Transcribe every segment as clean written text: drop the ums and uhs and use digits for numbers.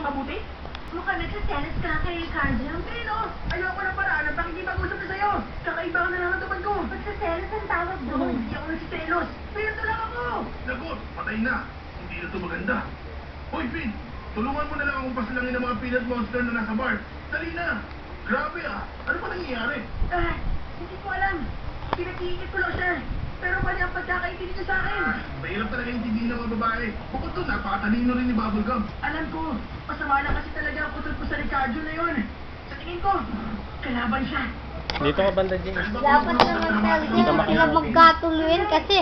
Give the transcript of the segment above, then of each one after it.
mabuti? Mukhang nagsiselos ka na kay Ricardo. Pero, ayoko na paraan at pakikipag-usap na sa'yo. Kakaiba ka na lang ang tupad ko. Magsiselos ang tawag doon. Hindi ako nagsiselos. Pero lang ako. Lagot, patay na. Hindi na ito maganda. Hoy, Finn, tulungan mo na lang akong pasalangin ng mga peanut monster na nasa bar. Dali na. Grabe ah. Ano pa nangyayari? Hindi ko alam. Pinag-iinit ko lang siya. Pero mali ang pagkakaintindi niya sa akin. Mahirap talaga intindihin ng mga babae. Bukod doon, napakatalino rin ni Bubblegum. Alam ko, masama lang kasi talaga ang putol ko sa Ricardo na yun. Sa tingin ko, kalaban siya. Dito ka banda, Jing. Dapat naman talaga sila magkatuluyan kasi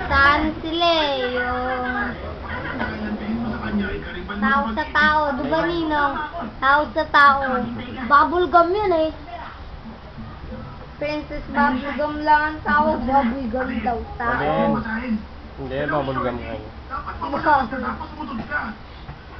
saan sila eh, yung Sabihin mo sa kanya, ikariban mo tao sa tao, di ba Ninong? Tao sa tao. Bubblegum yun eh. Princess Bubblegum lang ang tawag, Bubblegum daw tao. Alin? Basahin. Hindi, Bubblegum ka. Dapat mabasa ka tapos sumunod ka.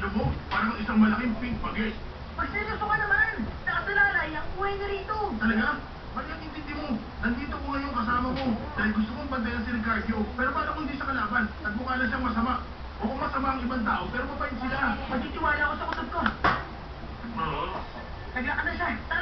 Alam mo, parang isang malaking pink baguette. Pagseryoso ka naman. Nakasalalay ang buhay na rito. Talaga? Mali ang intindi mo. Nandito ko ngayon kasama mo. Dahil gusto kong bantayan si Ricardo. Pero paano kung di siya kalaban? At mukha na siyang masama. O kung masama ang ibang tao, pero mabait sila. Magtitiwala ako sa kusap ko. Oo. Naglakad na siya. Tara!